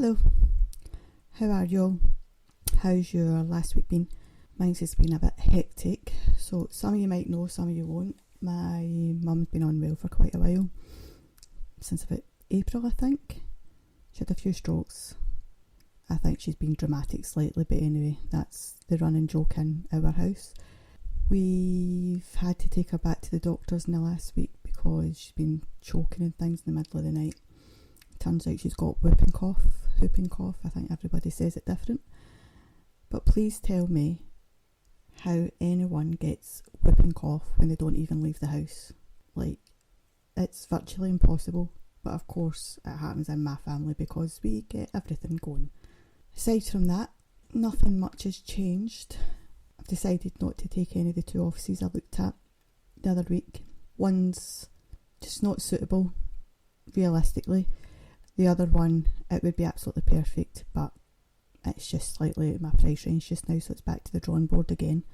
Hello, how are you all? How's your last week been? Mine's has been a bit hectic, so some of you might know, some of you won't. My mum's been unwell for quite a while, since about April I think. She had a few strokes. I think she's been dramatic slightly, but anyway, that's the running joke in our house. We've had to take her back to the doctors in the last week because she's been choking and things in the middle of the night. Turns out she's got whooping cough. I think everybody says it different. But please tell me how anyone gets whooping cough when they don't even leave the house. Like, it's virtually impossible. But of course it happens in my family because we get everything going. Aside from that, nothing much has changed. I've decided not to take any of the two offices I looked at the other week. One's just not suitable, realistically. The other one, it would be absolutely perfect, but it's just slightly out of my price range just now, so it's back to the drawing board again.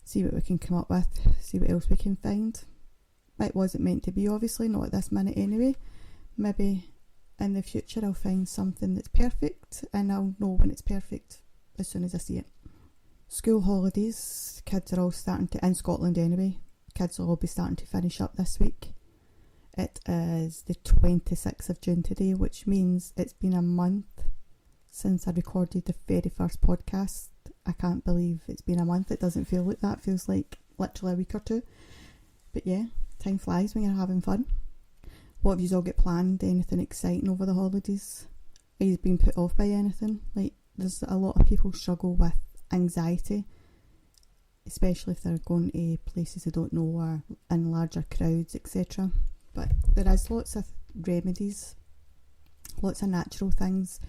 See what we can come up with, see what else we can find. It wasn't meant to be, obviously, not at this minute anyway. Maybe in the future I'll find something that's perfect, and I'll know when it's perfect as soon as I see it. School holidays, kids are all starting to, in Scotland anyway, kids will all be starting to finish up this week. It is the 26th of June today, which means it's been a month since I recorded the very first podcast. I can't believe it's been a month. It doesn't feel like that. It feels like literally a week or two. But yeah, time flies when you're having fun. What have you all got planned? Anything exciting over the holidays? Are you being put off by anything? Like, there's a lot of people struggle with anxiety, especially if they're going to places they don't know or in larger crowds, etc. But there is lots of remedies, lots of natural things.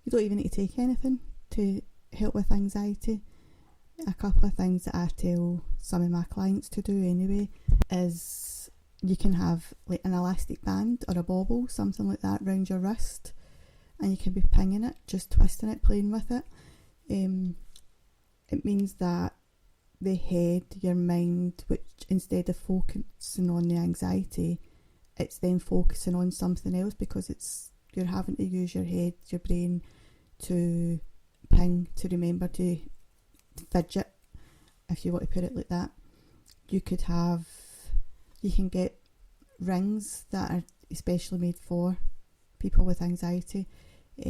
You don't even need to take anything to help with anxiety. A couple of things that I tell some of my clients to do anyway is you can have like an elastic band or a bauble, something like that, around your wrist, and you can be pinging it, just twisting it, playing with it. It means that the head, your mind, which instead of focusing on the anxiety, it's then focusing on something else because you're having to use your head, your brain to ping, to remember to fidget, if you want to put it like that. You can get rings that are especially made for people with anxiety. I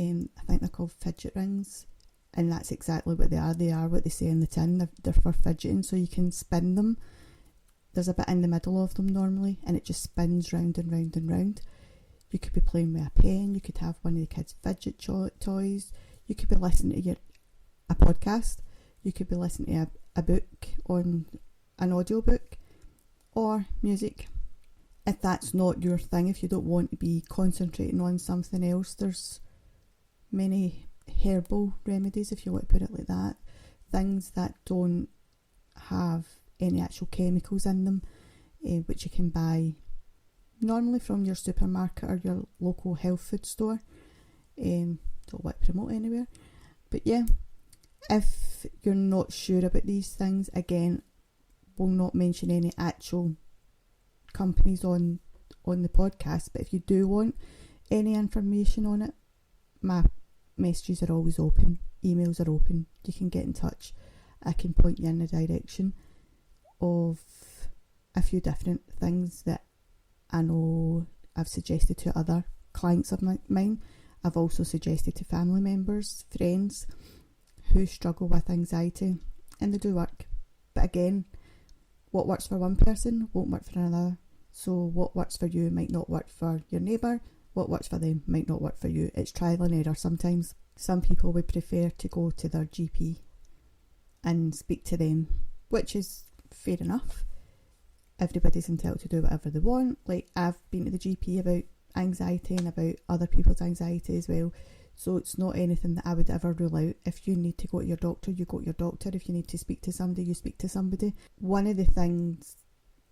think they're called fidget rings. And that's exactly what they are. They are what they say in the tin. They're for fidgeting, so you can spin them. There's a bit in the middle of them normally, and it just spins round and round and round. You could be playing with a pen. You could have one of the kids' fidget toys. You could be listening to a podcast. You could be listening to a book on an audiobook or music. If that's not your thing, if you don't want to be concentrating on something else, there's many herbal remedies, if you want to put it like that, things that don't have any actual chemicals in them, which you can buy normally from your supermarket or your local health food store. Don't want to promote anywhere, but yeah, if you're not sure about these things, again, we'll not mention any actual companies on the podcast, but if you do want any information on it, my messages are always open, emails are open, you can get in touch. I can point you in the direction of a few different things that I know I've suggested to other clients of mine. I've also suggested to family members, friends who struggle with anxiety, and they do work. But again, what works for one person won't work for another. So what works for you might not work for your neighbour. What works for them might not work for you. It's trial and error sometimes. Some people would prefer to go to their GP and speak to them, which is fair enough. Everybody's entitled to do whatever they want. Like, I've been to the GP about anxiety and about other people's anxiety as well. So it's not anything that I would ever rule out. If you need to go to your doctor, you go to your doctor. If you need to speak to somebody, you speak to somebody. One of the things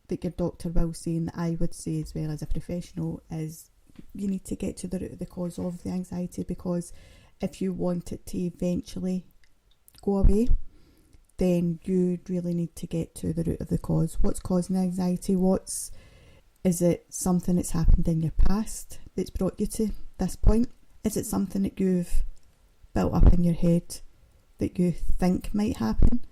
that your doctor will say, and that I would say as well as a professional, is you need to get to the root of the cause of the anxiety, because if you want it to eventually go away, then you really need to get to the root of the cause. What's causing the anxiety? Is it something that's happened in your past that's brought you to this point? Is it something that you've built up in your head that you think might happen?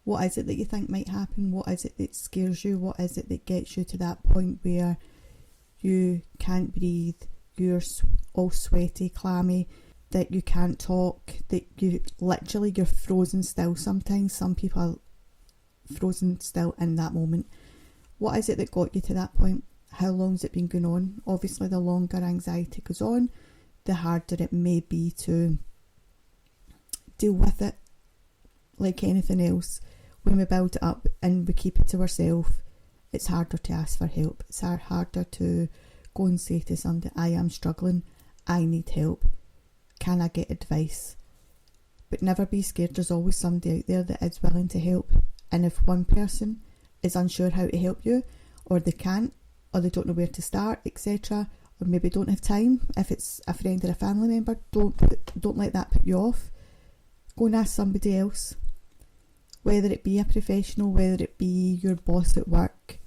What is it that you think might happen? What is it that scares you? What is it that gets you to that point where you can't breathe, you're all sweaty, clammy, that you can't talk, that you're frozen still sometimes? Some people are frozen still in that moment. What is it that got you to that point? How long's it been going on? Obviously, the longer anxiety goes on, the harder it may be to deal with it. Like anything else, when we build it up and we keep it to ourselves, it's harder to ask for help. It's harder to go and say to somebody, I am struggling, I need help, can I get advice? But never be scared, there's always somebody out there that is willing to help. And if one person is unsure how to help you, or they can't, or they don't know where to start, etc., or maybe don't have time, if it's a friend or a family member, don't let that put you off. Go and ask somebody else, whether it be a professional, whether it be your boss at work,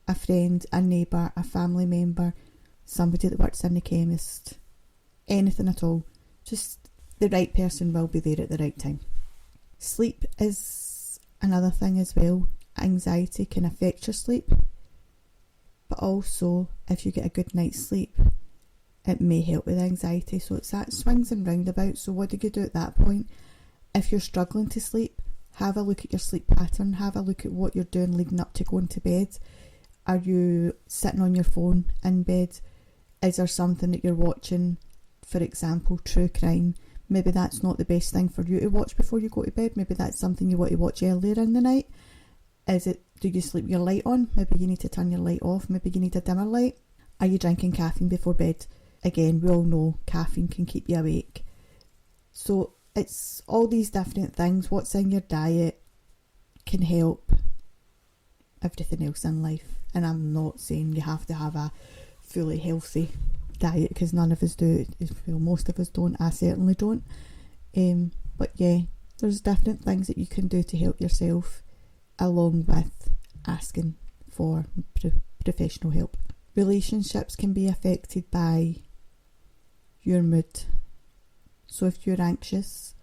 a friend, a neighbour, a family member, somebody that works in the chemist, anything at all. Just the right person will be there at the right time. Sleep is another thing as well. Anxiety can affect your sleep, but also if you get a good night's sleep, it may help with anxiety. So it's that swings and roundabouts. So what do you do at that point? If you're struggling to sleep, have a look at your sleep pattern, have a look at what you're doing leading up to going to bed. Are you sitting on your phone in bed? Is there something that you're watching, for example, true crime? Maybe that's not the best thing for you to watch before you go to bed. Maybe that's something you want to watch earlier in the night. Do you sleep your light on? Maybe you need to turn your light off. Maybe you need a dimmer light. Are you drinking caffeine before bed? Again, we all know caffeine can keep you awake. So it's all these different things. What's in your diet can help everything else in life. And I'm not saying you have to have a fully healthy diet, because none of us do. Well, most of us don't. I certainly don't. But yeah, there's different things that you can do to help yourself, along with asking for professional help. Relationships can be affected by your mood. So if you're anxious,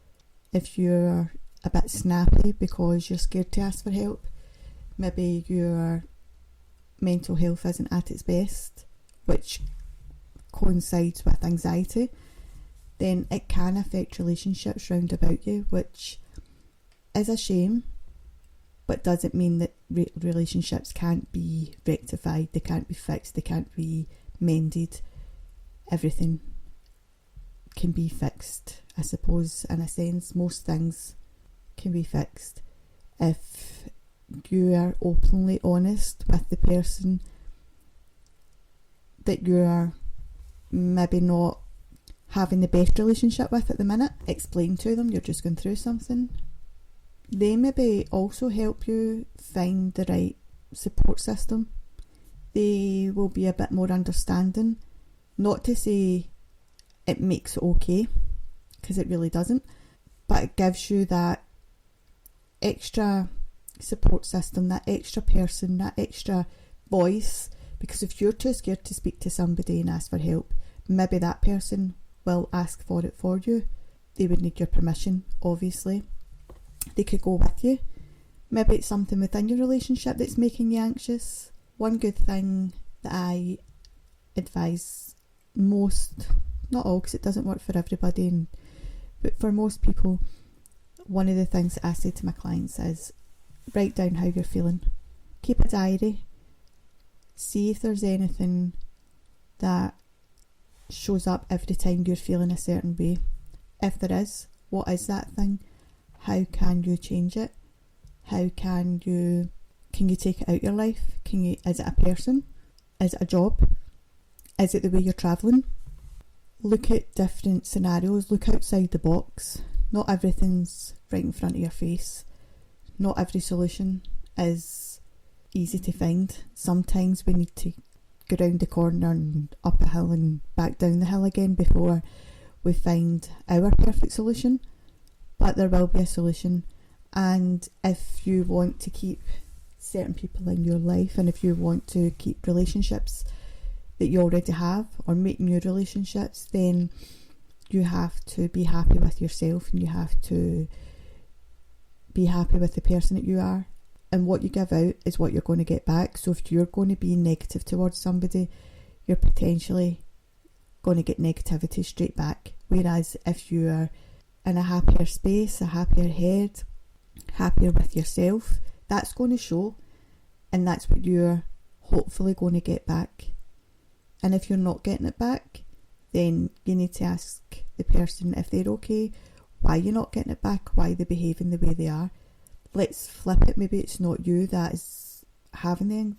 if you're a bit snappy because you're scared to ask for help, maybe your mental health isn't at its best, which coincides with anxiety, then it can affect relationships round about you, which is a shame, but doesn't mean that relationships can't be rectified, they can't be fixed, they can't be mended. Everything can be fixed, I suppose. In a sense, most things can be fixed if you are openly honest with the person that you are maybe not having the best relationship with at the minute. Explain to them you're just going through something. They maybe also help you find the right support system. They will be a bit more understanding. Not to say it makes it okay, because it really doesn't, but it gives you that extra support system, that extra person, that extra voice. Because if you're too scared to speak to somebody and ask for help, maybe that person will ask for it for you. They would need your permission, obviously. They could go with you. Maybe it's something within your relationship that's making you anxious. One good thing that I advise most, not all, because it doesn't work for everybody, but for most people, one of the things that I say to my clients is write down how you're feeling. Keep a diary. See if there's anything that shows up every time you're feeling a certain way. If there is, what is that thing? How can you change it? How can you take it out your life? Is it a person? Is it a job? Is it the way you're travelling? Look at different scenarios, look outside the box. Not everything's right in front of your face. Not every solution is easy to find. Sometimes we need to go round the corner and up a hill and back down the hill again before we find our perfect solution. But there will be a solution, and if you want to keep certain people in your life, and if you want to keep relationships that you already have or make new relationships, then you have to be happy with yourself, and you have to be happy with the person that you are. And what you give out is what you're going to get back. So if you're going to be negative towards somebody, you're potentially going to get negativity straight back. Whereas if you're in a happier space, a happier head, happier with yourself, that's going to show, and that's what you're hopefully going to get back. And if you're not getting it back, then you need to ask the person if they're okay, why you're not getting it back, why they're behaving the way they are. Let's flip it. Maybe it's not you that is struggling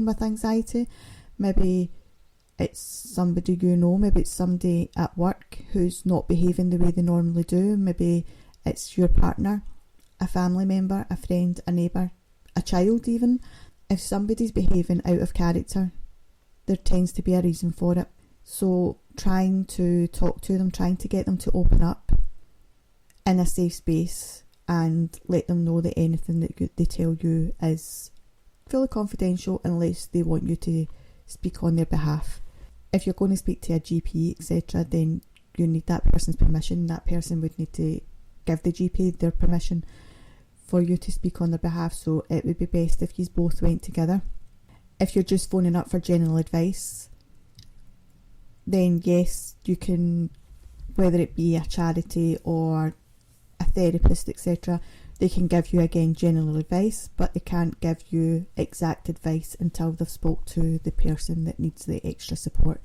with anxiety. Maybe it's somebody you know. Maybe it's somebody at work who's not behaving the way they normally do. Maybe it's your partner, a family member, a friend, a neighbour, a child even. If somebody's behaving out of character, there tends to be a reason for it. So trying to talk to them, trying to get them to open up in a safe space, and let them know that anything that they tell you is fully confidential unless they want you to speak on their behalf. If you're going to speak to a GP, etc., then you need that person's permission. That person would need to give the GP their permission for you to speak on their behalf, so it would be best if you both went together. If you're just phoning up for general advice, then yes, you can, whether it be a charity or a therapist, etc., they can give you, again, general advice, but they can't give you exact advice until they've spoke to the person that needs the extra support,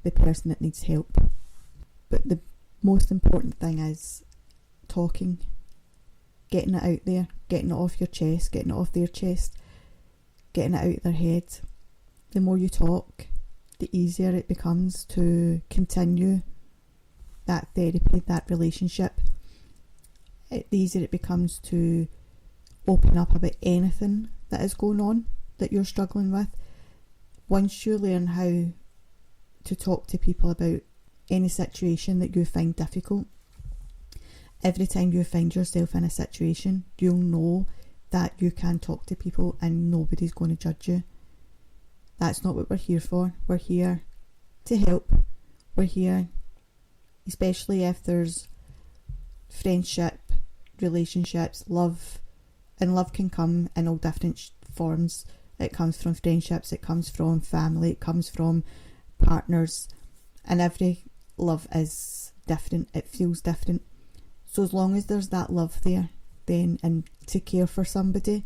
the person that needs help. But the most important thing is talking, getting it out there, getting it off your chest, getting it off their chest, getting it out of their head. The more you talk, the easier it becomes to continue that therapy, that relationship. The easier it becomes to open up about anything that is going on that you're struggling with. Once you learn how to talk to people about any situation that you find difficult, every time you find yourself in a situation, you'll know that you can talk to people and nobody's going to judge you. That's not what we're here for. We're here to help. We're here, especially if there's friendship, relationships, love, and love can come in all different forms. It comes from friendships, it comes from family, it comes from partners, and every love is different. It feels different. So as long as there's that love there, then, and to care for somebody,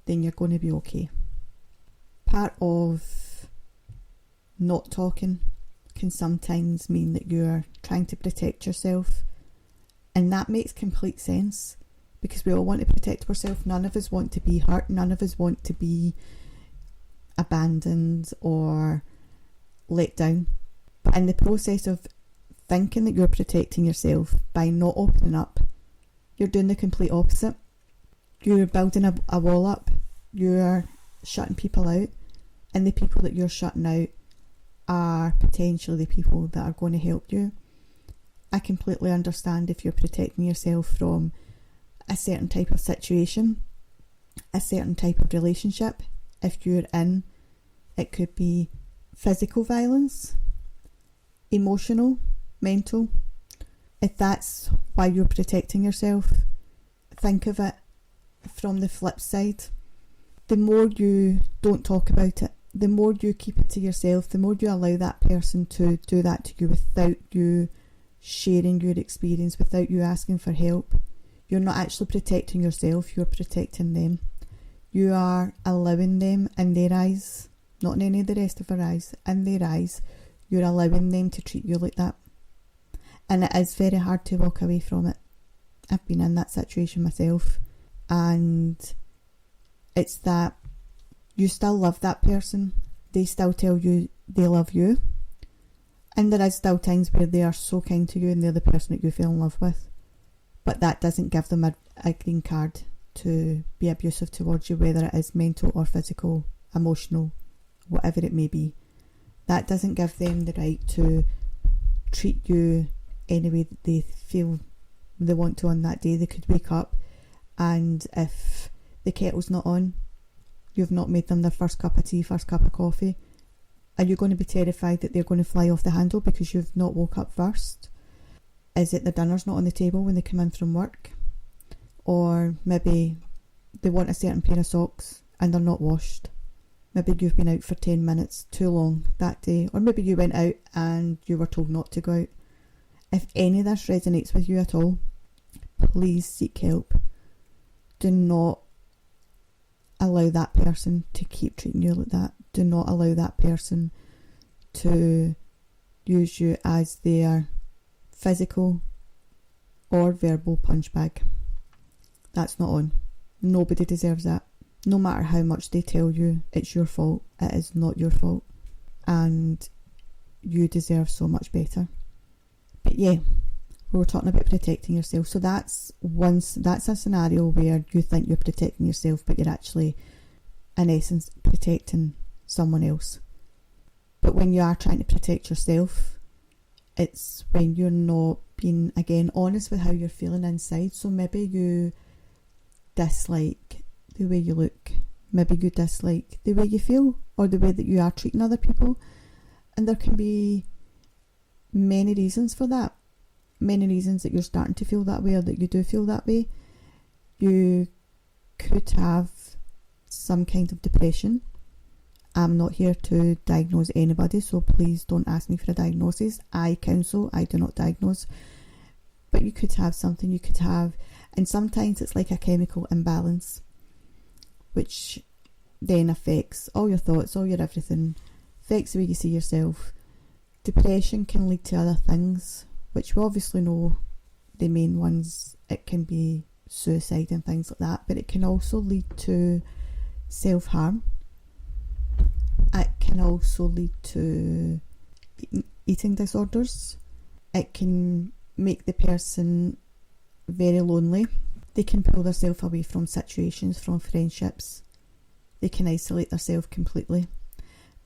then you're going to be okay. Part of not talking can sometimes mean that you're trying to protect yourself, and that makes complete sense, because we all want to protect ourselves. None of us want to be hurt. None of us want to be abandoned or let down. But in the process of thinking that you're protecting yourself by not opening up, you're doing the complete opposite. You're building a wall up. You're shutting people out, and the people that you're shutting out are potentially the people that are going to help you. I completely understand if you're protecting yourself from a certain type of situation, a certain type of relationship. If you're in, it could be physical violence, emotional, mental. If that's why you're protecting yourself, think of it from the flip side. The more you don't talk about it, the more you keep it to yourself, the more you allow that person to do that to you without you sharing your experience, without you asking for help, you're not actually protecting yourself, you're protecting them. You are allowing them, in their eyes, not in any of the rest of our eyes, in their eyes, you're allowing them to treat you like that. And it is very hard to walk away from it. I've been in that situation myself, and it's that you still love that person, they still tell you they love you, and there is still times where they are so kind to you and they're the person that you fell in love with, but that doesn't give them a green card to be abusive towards you, whether it is mental or physical, emotional, whatever it may be. That doesn't give them the right to treat you any way that they feel they want to on that day. They could wake up, and if the kettle's not on, you've not made them their first cup of tea, first cup of coffee, Are you going to be terrified that they're going to fly off the handle because you've not woke up first? Is it the dinner's not on the table when they come in from work? Or maybe they want a certain pair of socks and they're not washed. Maybe you've been out for 10 minutes too long that day. Or maybe you went out and you were told not to go out. If any of this resonates with you at all, please seek help. Do not allow that person to keep treating you like that. Do not allow that person to use you as their physical or verbal punch bag. That's not on. Nobody deserves that. No matter how much they tell you it's your fault, it is not your fault. And you deserve so much better. But yeah, we were talking about protecting yourself. So that's a scenario where you think you're protecting yourself, but you're actually, in essence, protecting someone else. But when you are trying to protect yourself, it's when you're not being, again, honest with how you're feeling inside. So maybe you dislike the way you look. Maybe you dislike the way you feel or the way that you are treating other people. And there can be many reasons for that. Many reasons that you're starting to feel that way or that you do feel that way. You could have some kind of depression. I'm not here to diagnose anybody, so please don't ask me for a diagnosis. I counsel, I do not diagnose. But you could have something, you could have, and sometimes it's like a chemical imbalance, which then affects all your thoughts, all your everything, affects the way you see yourself. Depression can lead to other things, which we obviously know the main ones. It can be suicide and things like that, but it can also lead to self-harm. It can also lead to eating disorders. It can make the person very lonely. They can pull themselves away from situations, from friendships. They can isolate themselves completely.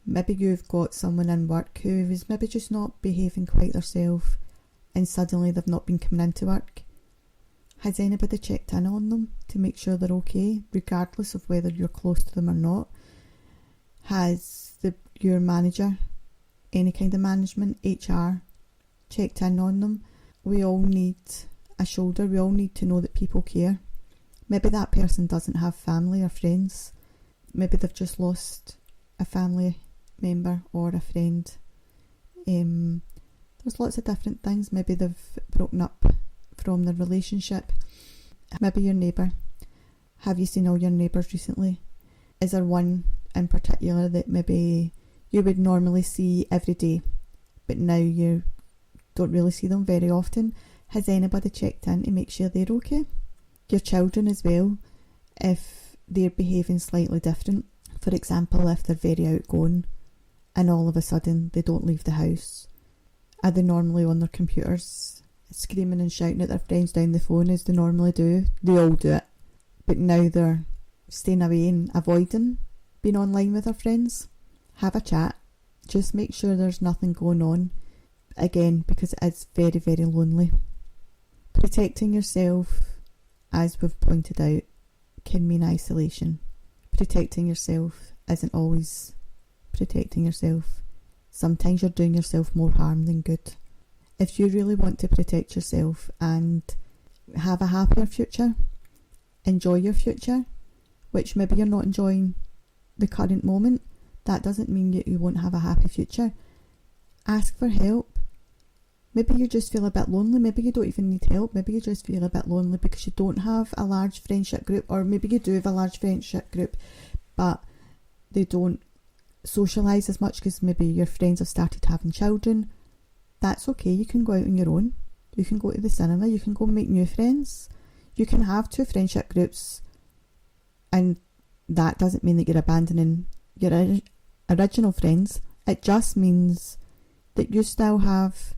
Maybe you've got someone in work who is maybe just not behaving quite themselves, and suddenly they've not been coming into work. Has anybody checked in on them to make sure they're okay, regardless of whether you're close to them or not? Has your manager, any kind of management, HR, checked in on them? We all need a shoulder. We all need to know that people care. Maybe that person doesn't have family or friends. Maybe they've just lost a family member or a friend. There's lots of different things. Maybe they've broken up from their relationship. Maybe your neighbour. Have you seen all your neighbours recently? Is there one in particular that maybe you would normally see every day, but now you don't really see them very often? Has anybody checked in to make sure they're okay? Your children as well, if they're behaving slightly different. For example, if they're very outgoing and all of a sudden they don't leave the house. Are they normally on their computers screaming and shouting at their friends down the phone as they normally do? They all do it. But now they're staying away and avoiding being online with their friends. Have a chat. Just make sure there's nothing going on. Again, because it is very, very lonely. Protecting yourself, as we've pointed out, can mean isolation. Protecting yourself isn't always protecting yourself. Sometimes you're doing yourself more harm than good. If you really want to protect yourself and have a happier future, enjoy your future, which maybe you're not enjoying the current moment, that doesn't mean that you won't have a happy future. Ask for help. Maybe you just feel a bit lonely. Maybe you don't even need help. Maybe you just feel a bit lonely because you don't have a large friendship group, or maybe you do have a large friendship group, but they don't socialise as much because maybe your friends have started having children. That's okay. You can go out on your own. You can go to the cinema. You can go make new friends. You can have 2 friendship groups, and that doesn't mean that you're abandoning your original friends. It just means that you still have,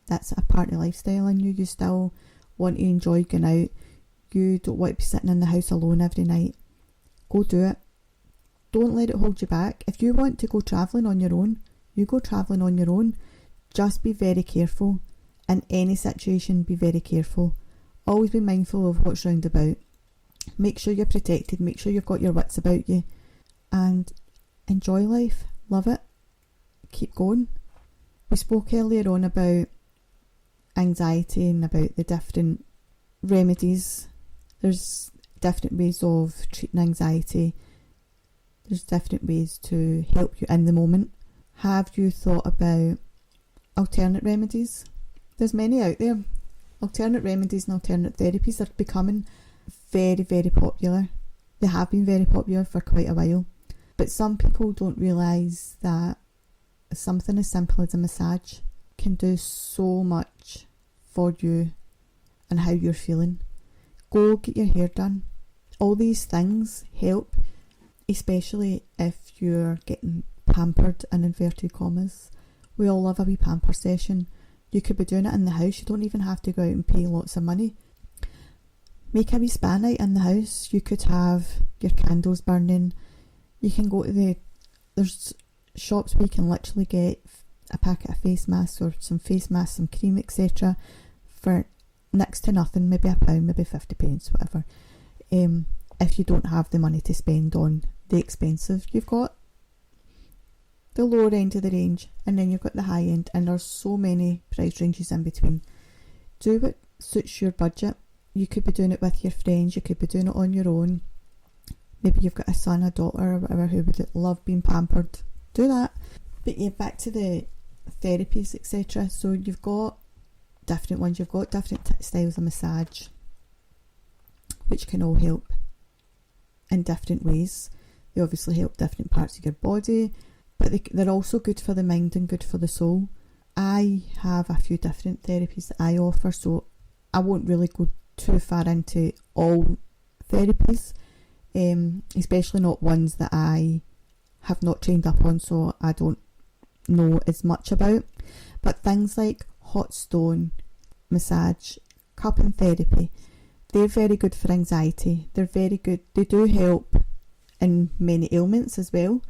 that's a party lifestyle in you. You still want to enjoy going out. You don't want to be sitting in the house alone every night. Go do it. Don't let it hold you back. If you want to go travelling on your own, you go travelling on your own. Just be very careful. In any situation, be very careful. Always be mindful of what's round about. Make sure you're protected. Make sure you've got your wits about you. And enjoy life. Love it. keep going. We spoke earlier on about anxiety and about the different remedies. There's different ways of treating anxiety. There's different ways to help you in the moment. Have you thought about alternate remedies? There's many out there. Alternate remedies and alternate therapies are becoming very, very popular. They have been very popular for quite a while. But some people don't realise that something as simple as a massage can do so much for you and how you're feeling. Go get your hair done. All these things help, especially if you're getting pampered in inverted commas. We all love a wee pamper session. You could be doing it in the house. You don't even have to go out and pay lots of money. Make a wee spa night in the house. You could have your candles burning. You can go to there's shops where you can literally get a packet of face masks or some face masks, some cream, etc. for next to nothing, maybe £1, maybe 50p, whatever. If you don't have the money to spend on the expensive, you've got the lower end of the range, and then you've got the high end, and there's so many price ranges in between. Do what suits your budget. You could be doing it with your friends, you could be doing it on your own. Maybe you've got a son, a daughter, or whatever who would love being pampered. Do that. But yeah, back to the therapies, etc. So you've got different ones, you've got different styles of massage, which can all help in different ways. They obviously help different parts of your body, but they're also good for the mind and good for the soul. I have a few different therapies that I offer, so I won't really go too far into all therapies, especially not ones that I have not trained up on, so I don't know as much about. But things like hot stone massage, cupping therapy, they're very good for anxiety. They're very good. They do help in many ailments as well,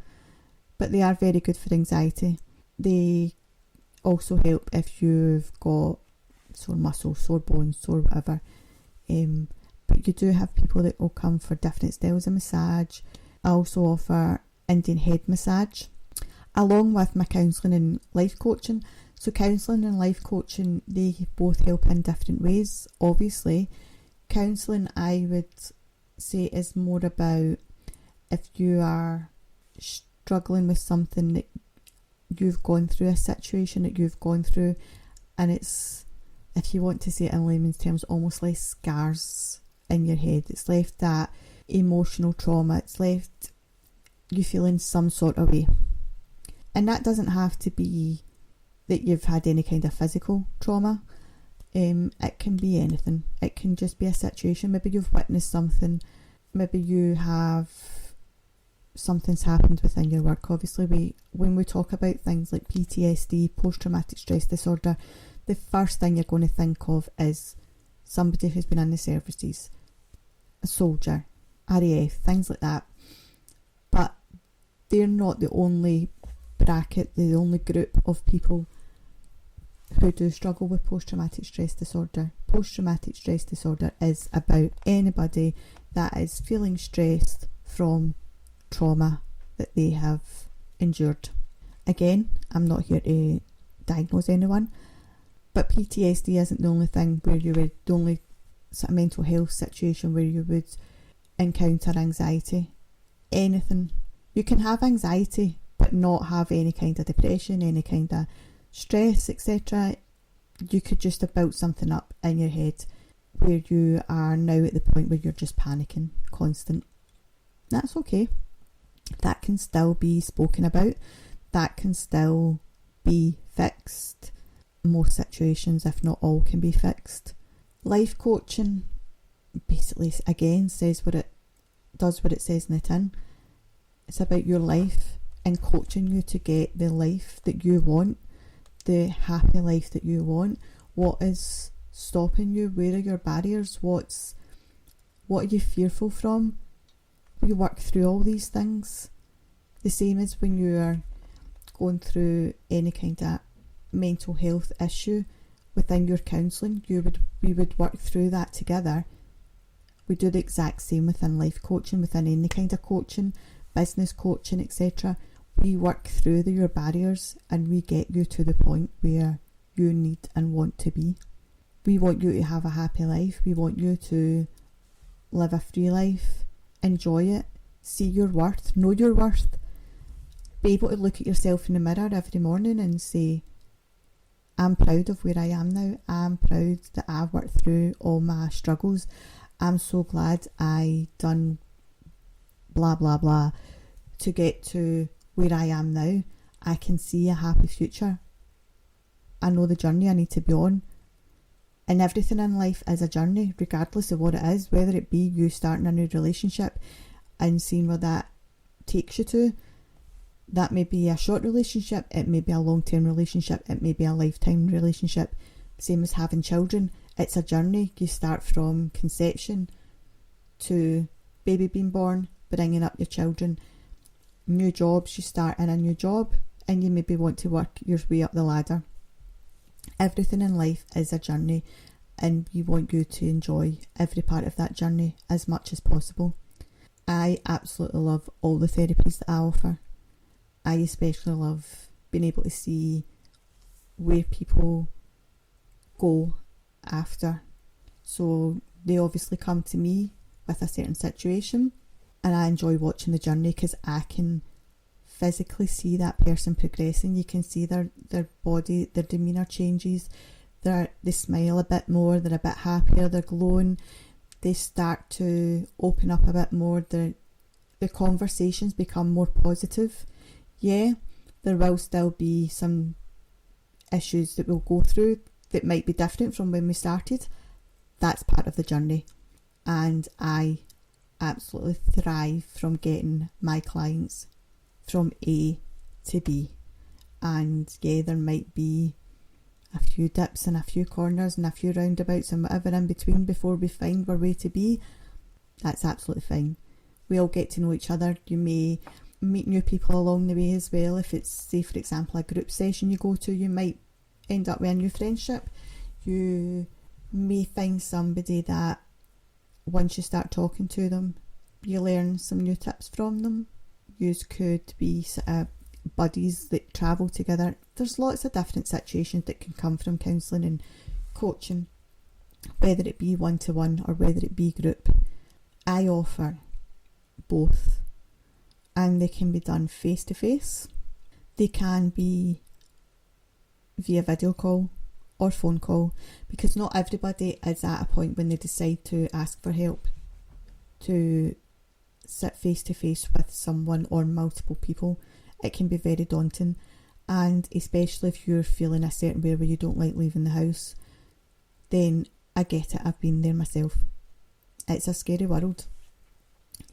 but they are very good for anxiety. They also help if you've got sore muscles, sore bones, sore whatever. But you do have people that will come for different styles of massage. I also offer Indian head massage along with my counselling and life coaching. So counselling and life coaching, they both help in different ways. Obviously, counselling, I would say, is more about if you are struggling with something that you've gone through, a situation that you've gone through, and it's, if you want to say it in layman's terms, almost like scars in your head. It's left that emotional trauma. It's left you feeling some sort of way. And that doesn't have to be that you've had any kind of physical trauma. It can be anything. It can just be a situation. Maybe you've witnessed something. Maybe you have something's happened within your work. Obviously, when we talk about things like PTSD, post-traumatic stress disorder, the first thing you're going to think of is somebody who's been in the services, a soldier, RAF, things like that. But they're not the only bracket, the only group of people who do struggle with post-traumatic stress disorder. Post-traumatic stress disorder is about anybody that is feeling stressed from trauma that they have endured. Again, I'm not here to diagnose anyone, but PTSD isn't the only thing where you would, the only sort of mental health situation where you would encounter anxiety. Anything. You can have anxiety but not have any kind of depression, any kind of stress, etc. You could just have built something up in your head where you are now at the point where you're just panicking constant. That's okay. That can still be spoken about. That can still be fixed. Most situations, if not all, can be fixed. Life coaching basically, again, says what it does, what it says in the tin. It's about your life and coaching you to get the life that you want, the happy life that you want. What is stopping you? Where are your barriers? What are you fearful from? We work through all these things. The same as when you are going through any kind of mental health issue within your counselling, we would work through that together. We do the exact same within life coaching, within any kind of coaching, business coaching, etc. We work through your barriers and we get you to the point where you need and want to be. We want you to have a happy life. We want you to live a free life, enjoy it, see your worth, know your worth, be able to look at yourself in the mirror every morning and say, I'm proud of where I am now. I'm proud that I've worked through all my struggles. I'm so glad I done blah blah blah to get to where I am now. I can see a happy future. I know the journey I need to be on. And everything in life is a journey, regardless of what it is, whether it be you starting a new relationship and seeing where that takes you to. That may be a short relationship, it may be a long-term relationship, it may be a lifetime relationship. Same as having children. It's a journey. You start from conception to baby being born, bringing up your children. New jobs, you start in a new job and you maybe want to work your way up the ladder. Everything in life is a journey and we want you to enjoy every part of that journey as much as possible. I absolutely love all the therapies that I offer. I especially love being able to see where people go after. So they obviously come to me with a certain situation and I enjoy watching the journey because I can physically see that person progressing. You can see their body, their demeanour changes, they smile a bit more, they're a bit happier, they're glowing, they start to open up a bit more, the conversations become more positive. Yeah, there will still be some issues that we'll go through that might be different from when we started. That's part of the journey. And I absolutely thrive from getting my clients from A to B. And yeah, there might be a few dips and a few corners and a few roundabouts and whatever in between before we find our way to B. That's absolutely fine. We all get to know each other. You may meet new people along the way as well. If it's, say for example, a group session you go to, you might end up with a new friendship. You may find somebody that once you start talking to them, you learn some new tips from them. You could be sort of buddies that travel together. There's lots of different situations that can come from counselling and coaching, whether it be one-to-one or whether it be group. I offer both. And they can be done face to face. They can be via video call or phone call, because not everybody is at a point when they decide to ask for help to sit face to face with someone or multiple people. It can be very daunting, and especially if you're feeling a certain way where you don't like leaving the house, then I get it. I've been there myself. It's a scary world,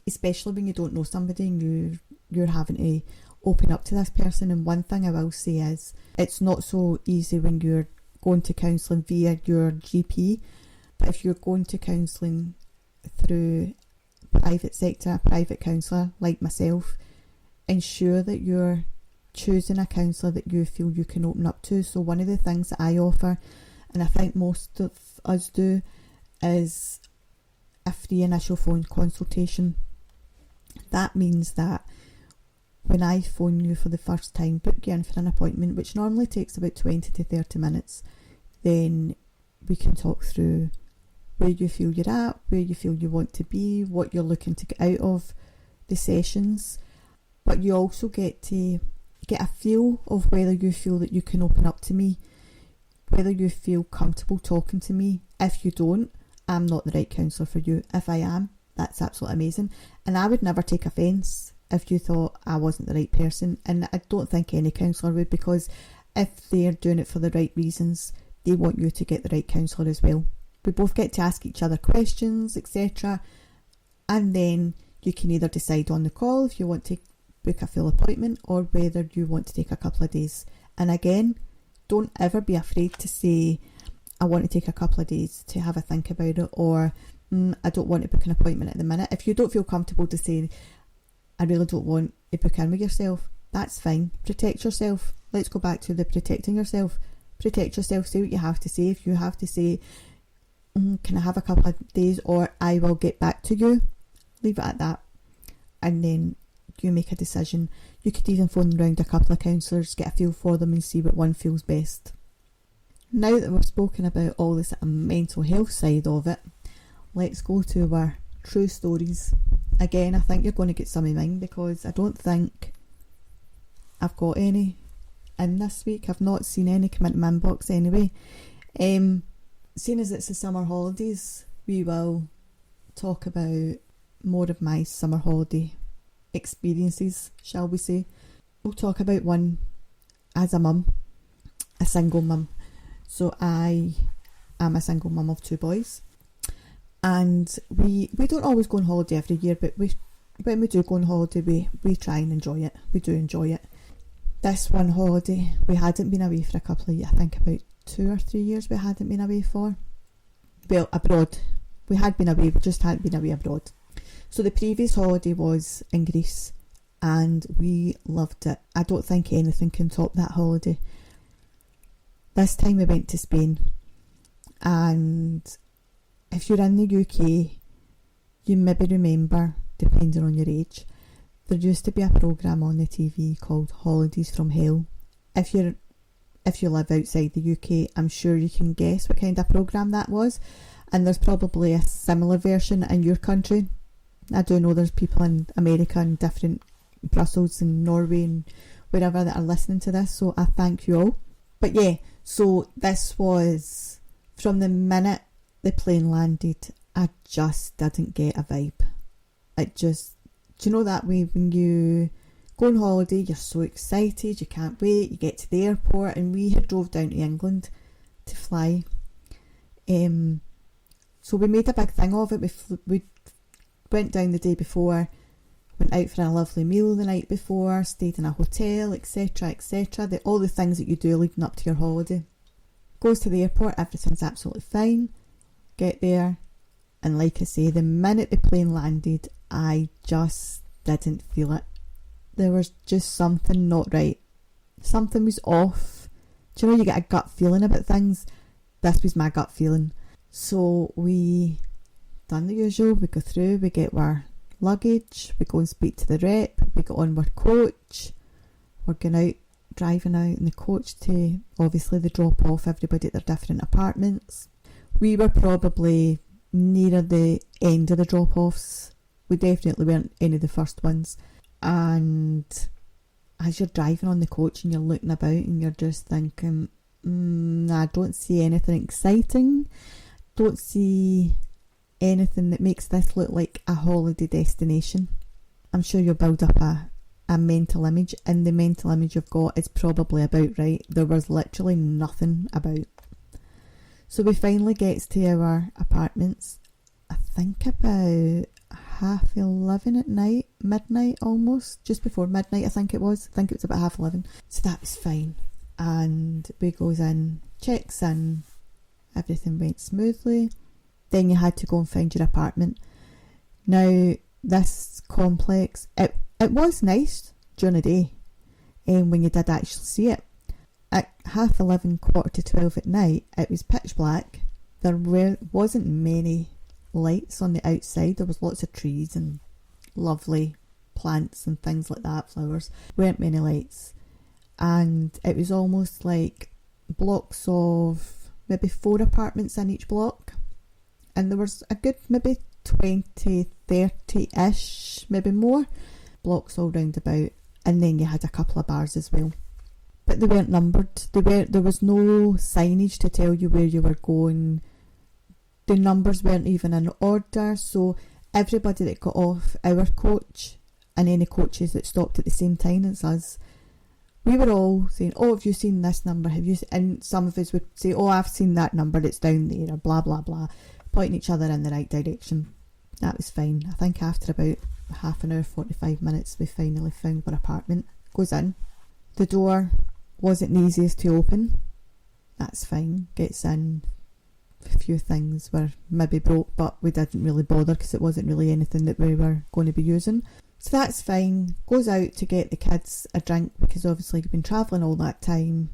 especially when you don't know somebody and you're having to open up to this person. And one thing I will say is, it's not so easy when you're going to counselling via your GP, but if you're going to counselling through private sector, a private counsellor like myself, ensure that you're choosing a counsellor that you feel you can open up to. So one of the things that I offer, and I think most of us do, is a free initial phone consultation. That means that when I phone you for the first time, book you in for an appointment, which normally takes about 20 to 30 minutes, then we can talk through where you feel you're at, where you feel you want to be, what you're looking to get out of the sessions. But you also get to get a feel of whether you feel that you can open up to me, whether you feel comfortable talking to me. If you don't, I'm not the right counsellor for you. If I am, that's absolutely amazing. And I would never take offence if you thought I wasn't the right person. And I don't think any counsellor would, because if they're doing it for the right reasons, they want you to get the right counsellor as well. We both get to ask each other questions, etc. And then you can either decide on the call if you want to book a full appointment or whether you want to take a couple of days. And again, don't ever be afraid to say, I want to take a couple of days to have a think about it, or I don't want to book an appointment at the minute. If you don't feel comfortable to say, I really don't want to book in with yourself, that's fine. Protect yourself. Let's go back to the protecting yourself. Protect yourself. Say what you have to say. If you have to say, can I have a couple of days, or I will get back to you, leave it at that. And then you make a decision. You could even phone around a couple of counsellors, get a feel for them and see what one feels best. Now that we've spoken about all this mental health side of it, let's go to our true stories. Again, I think you're going to get some of mine because I don't think I've got any in this week. I've not seen any come into my inbox anyway. Seeing as it's the summer holidays, we will talk about more of my summer holiday experiences, shall we say. We'll talk about one as a mum, a single mum. So I am a single mum of 2 boys, and we don't always go on holiday every year, but when we do go on holiday, we try and enjoy it. We do enjoy it. This one holiday, we hadn't been away for a couple of years, I think about 2 or 3 years we hadn't been away for. Well, abroad. We had been away, we just hadn't been away abroad. So the previous holiday was in Greece, and we loved it. I don't think anything can top that holiday. This time we went to Spain, and if you're in the UK, you maybe remember, depending on your age, there used to be a programme on the TV called Holidays from Hell. If you live outside the UK, I'm sure you can guess what kind of programme that was, and there's probably a similar version in your country. I do know there's people in America and different Brussels and Norway and wherever that are listening to this, so I thank you all. But yeah, so this was, from the minute the plane landed, I just didn't get a vibe. It just, do you know that way when you go on holiday, you're so excited, you can't wait, you get to the airport, and we had drove down to England to fly. So we made a big thing of it. We went down the day before, went out for a lovely meal the night before, stayed in a hotel, etc, etc. All the things that you do leading up to your holiday. Goes to the airport, everything's absolutely fine. Get there, and like I say, the minute the plane landed, I just didn't feel it. There was just something not right. Something was off. Do you know you get a gut feeling about things? This was my gut feeling. So we done the usual. We go through, we get our luggage, we go and speak to the rep, we get on our coach, we're going out, driving out in the coach to obviously the drop off everybody at their different apartments. We were probably nearer the end of the drop offs. We definitely weren't any of the first ones. And as you're driving on the coach and you're looking about and you're just thinking, I don't see anything exciting, don't see anything that makes this look like a holiday destination. I'm sure you'll build up a mental image, and the mental image you've got is probably about right. There was literally nothing about. So we finally gets to our apartments, I think about 11:30 at night, midnight almost, just before midnight I think it was. I think it was about 11:30. So that was fine. And we goes in, checks in, everything went smoothly. Then you had to go and find your apartment. Now, this complex, it was nice during the day, when you did actually see it. At 11:30, 11:45 at night, it was pitch black. There wasn't many lights on the outside. There was lots of trees and lovely plants and things like that, flowers. Weren't many lights. And it was almost like blocks of maybe 4 apartments in each block. And there was a good maybe 20, 30-ish, maybe more, blocks all round about. And then you had a couple of bars as well. But they weren't numbered. There was no signage to tell you where you were going. The numbers weren't even in order. So everybody that got off our coach and any coaches that stopped at the same time as us, we were all saying, oh, have you seen this number? Have you? And some of us would say, oh, I've seen that number, it's down there, or blah, blah, blah, pointing each other in the right direction. That was fine. I think after about half an hour, 45 minutes, we finally found our apartment. Goes in. The door wasn't the easiest to open. That's fine. Gets in. A few things were maybe broke, but we didn't really bother because it wasn't really anything that we were going to be using. So that's fine. Goes out to get the kids a drink because obviously you've been travelling all that time.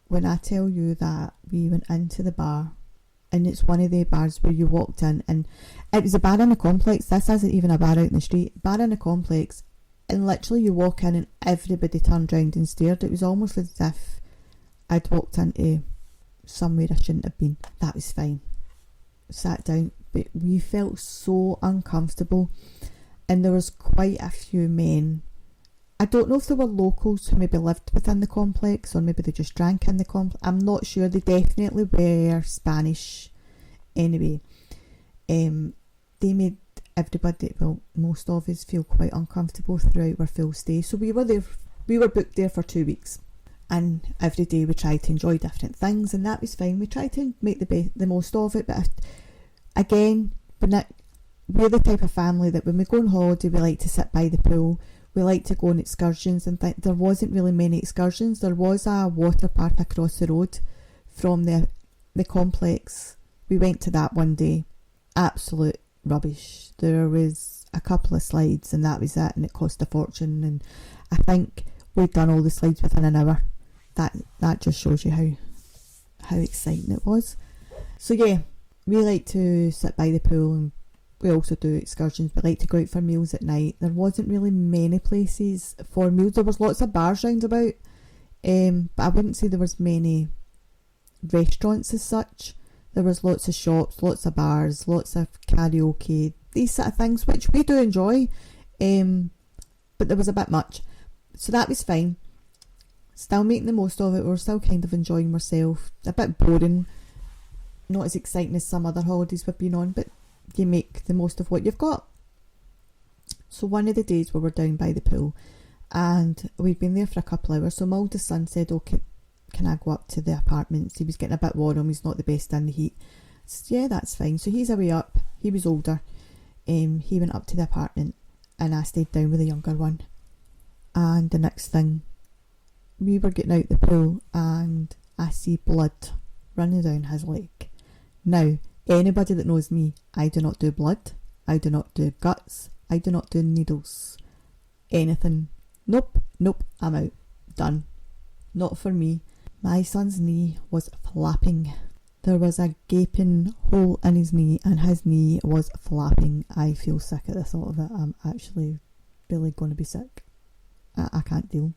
When I tell you that we went into the bar, and it's one of the bars where you walked in, and it was a bar in a complex. This isn't even a bar out in the street, bar in a complex, and literally you walk in and everybody turned round and stared. It was almost as if I'd walked into somewhere I shouldn't have been. That was fine. Sat down, but we felt so uncomfortable, and there was quite a few men. I don't know if they were locals who maybe lived within the complex, or maybe they just drank in the complex. I'm not sure. They definitely were Spanish anyway. They made everybody, well, most of us, feel quite uncomfortable throughout our full stay. So we were booked there for 2 weeks, and every day we tried to enjoy different things, and that was fine. We tried to make the most of it, but again, we're the type of family that when we go on holiday, we like to sit by the pool. We like to go on excursions, and there wasn't really many excursions. There was a water park across the road from the complex. We went to that one day. Absolute rubbish. There was a couple of slides and that was it, and it cost a fortune, and I think we'd done all the slides within an hour. That just shows you how exciting it was. So yeah, we like to sit by the pool, and we also do excursions. We like to go out for meals at night. There wasn't really many places for meals. There was lots of bars round about, but I wouldn't say there was many restaurants as such. There was lots of shops, lots of bars, lots of karaoke, these sort of things, which we do enjoy, but there was a bit much. So that was fine. Still making the most of it. We were still kind of enjoying ourselves. A bit boring, not as exciting as some other holidays we've been on, but you make the most of what you've got. So one of the days we were down by the pool, and we'd been there for a couple of hours, so my oldest son said, okay, can I go up to the apartments? He was getting a bit warm, he's not the best in the heat. I said, yeah, that's fine. So he's away up, he was older, he went up to the apartment, and I stayed down with the younger one. And the next thing, we were getting out the pool, and I see blood running down his leg. Now, anybody that knows me, I do not do blood, I do not do guts, I do not do needles, anything. Nope, I'm out. Done. Not for me. My son's knee was flapping. There was a gaping hole in his knee, and his knee was flapping. I feel sick at the thought of it. I'm actually really going to be sick. I can't deal.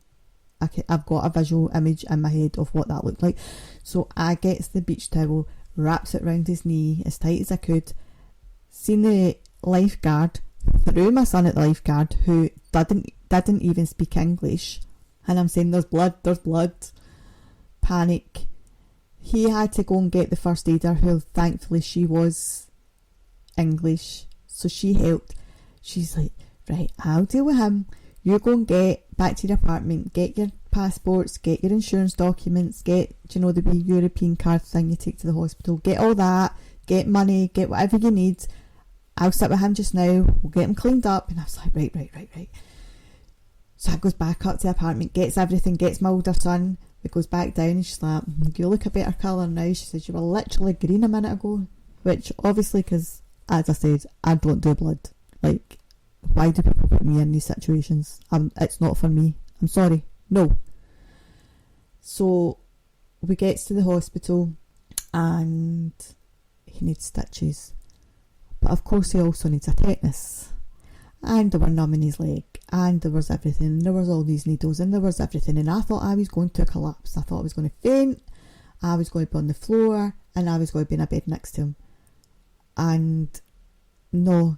I've got a visual image in my head of what that looked like. So I gets the beach towel, wraps it round his knee as tight as I could, seen the lifeguard, threw my son at the lifeguard, who didn't even speak English, and I'm saying there's blood. Panic. He had to go and get the first aider, who thankfully she was English, so she helped. She's like, right, I'll deal with him. You go and get back to your apartment, get your passports, get your insurance documents, get, the wee European card thing you take to the hospital, get all that, get money, get whatever you need. I'll sit with him just now, we'll get him cleaned up. And I was like, right. So I goes back up to the apartment, gets everything, gets my older son. It goes back down, and she's like, you look a better colour now. She says, you were literally green a minute ago. Which obviously, because as I said, I don't do blood. Like, why do people put me in these situations? It's not for me. I'm sorry. No. So we gets to the hospital, and he needs stitches. But of course he also needs a tetanus. And they were numbing his leg, and there was everything, and there was all these needles, and there was everything, and I thought I was going to collapse. I thought I was going to faint, I was going to be on the floor, and I was going to be in a bed next to him. And no,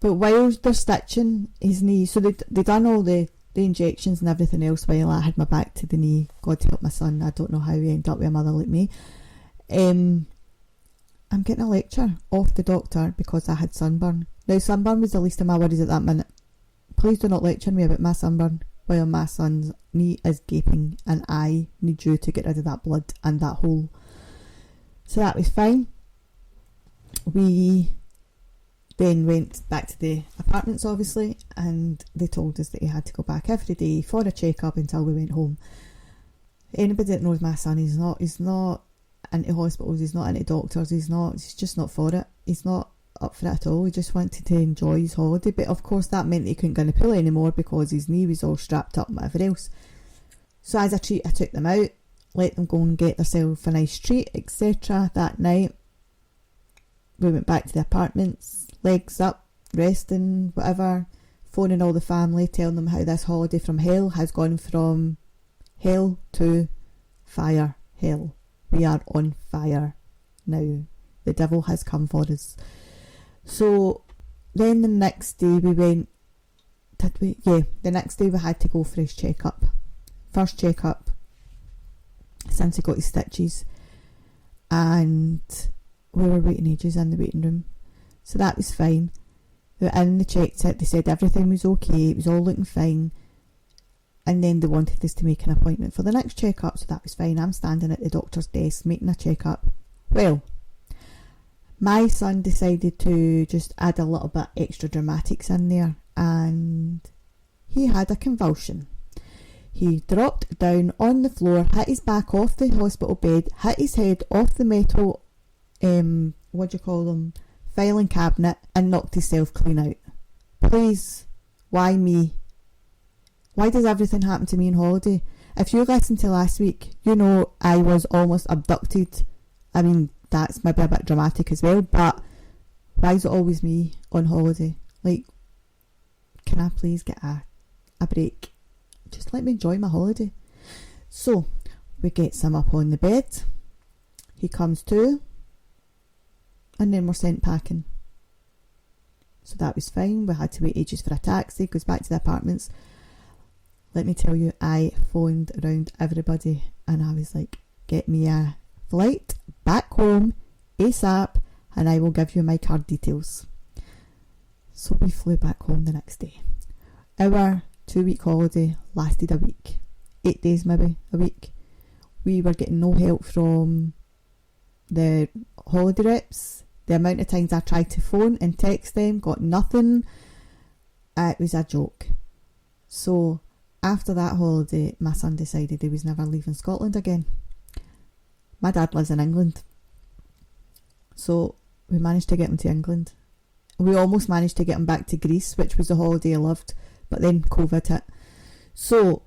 but while they're stitching his knee, so they done all the injections and everything else while I had my back to the knee. God help my son, I don't know how he ended up with a mother like me. I'm getting a lecture off the doctor because I had sunburn. Now, sunburn was the least of my worries at that minute. Please do not lecture me about my sunburn while my son's knee is gaping, and I need you to get rid of that blood and that hole. So that was fine. We then went back to the apartments, obviously, and they told us that he had to go back every day for a checkup until we went home. Anybody that knows my son, he's not into hospitals, he's not into doctors, he's just not for it. He's not up for it at all. He just wanted to enjoy his holiday, but of course that meant he couldn't go in the pool anymore because his knee was all strapped up and whatever else. So as a treat, I took them out. let them go and get themselves a nice treat, etc. That night, we went back to the apartments, legs up, resting, whatever, phoning all the family, telling them how this holiday from hell has gone from hell to fire hell. We are on fire now. The devil has come for us. So then the next day we went, did we? Yeah, the next day we had to go for his checkup. First checkup since he got his stitches, and we were waiting ages in the waiting room. So that was fine. They were in, they checked it, they said everything was okay, it was all looking fine. And then they wanted us to make an appointment for the next checkup, so that was fine. I'm standing at the doctor's desk making a checkup. Well, my son decided to just add a little bit extra dramatics in there, and he had a convulsion. He dropped down on the floor, hit his back off the hospital bed, hit his head off the metal, filing cabinet, and knocked himself clean out. Please, why me? Why does everything happen to me on holiday? If you listened to last week, you know I was almost abducted. I mean, that's maybe a bit dramatic as well, but why is it always me on holiday? Like, can I please get a break? Just let me enjoy my holiday. So, we get him up on the bed. He comes to, and then we're sent packing. So that was fine. We had to wait ages for a taxi. Goes back to the apartments. Let me tell you, I phoned around everybody and I was like, get me a flight back home ASAP and I will give you my card details. So we flew back home the next day. Our 2-week holiday lasted a week. 8 days maybe, a week. We were getting no help from the holiday reps. The amount of times I tried to phone and text them, got nothing. It was a joke. So after that holiday, my son decided he was never leaving Scotland again. My dad lives in England. So we managed to get him to England. We almost managed to get him back to Greece, which was the holiday I loved, but then COVID hit. So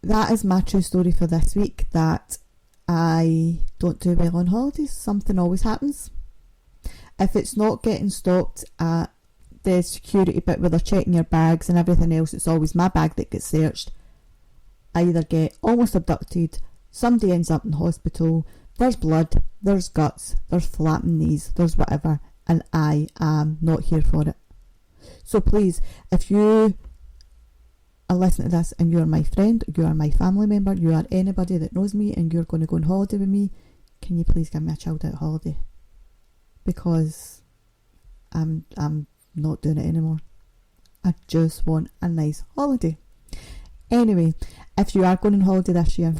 that is my true story for this week, that I don't do well on holidays. Something always happens. If it's not getting stopped at the security bit where they're checking your bags and everything else, it's always my bag that gets searched. I either get almost abducted, somebody ends up in hospital, there's blood, there's guts, there's flapping knees, there's whatever, and I am not here for it. So please, if you are listening to this and you're my friend, you are my family member, you are anybody that knows me and you're going to go on holiday with me, can you please give me a chilled out holiday? Because I'm not doing it anymore. I just want a nice holiday. Anyway, if you are going on holiday this year,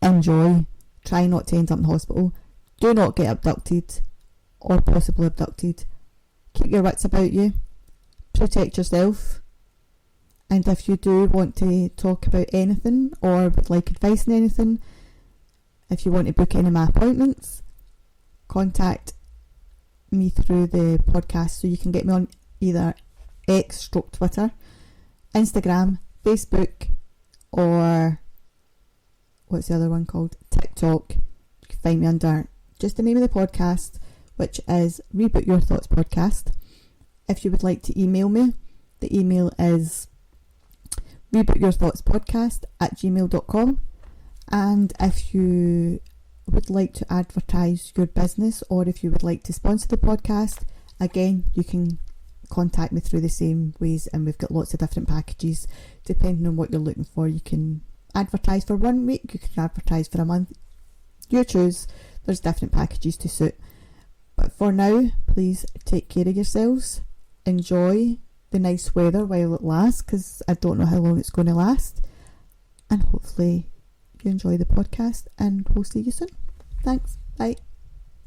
enjoy. Try not to end up in hospital. Do not get abducted or possibly abducted. Keep your wits about you. Protect yourself. And if you do want to talk about anything or would like advice on anything, if you want to book any of my appointments, contact me through the podcast. So you can get me on either X / Twitter, Instagram, Facebook, or what's the other one called? TikTok. You can find me under just the name of the podcast, which is Reboot Your Thoughts Podcast. If you would like to email me, the email is rebootyourthoughtspodcast@gmail.com. And if you would like to advertise your business, or if you would like to sponsor the podcast, again, you can contact me through the same ways, and we've got lots of different packages depending on what you're looking for. You can advertise for 1 week, you can advertise for a month, you choose. There's different packages to suit. But for now, please take care of yourselves, enjoy the nice weather while it lasts, because I don't know how long it's going to last, and hopefully you enjoy the podcast, and we'll see you soon. Thanks, bye.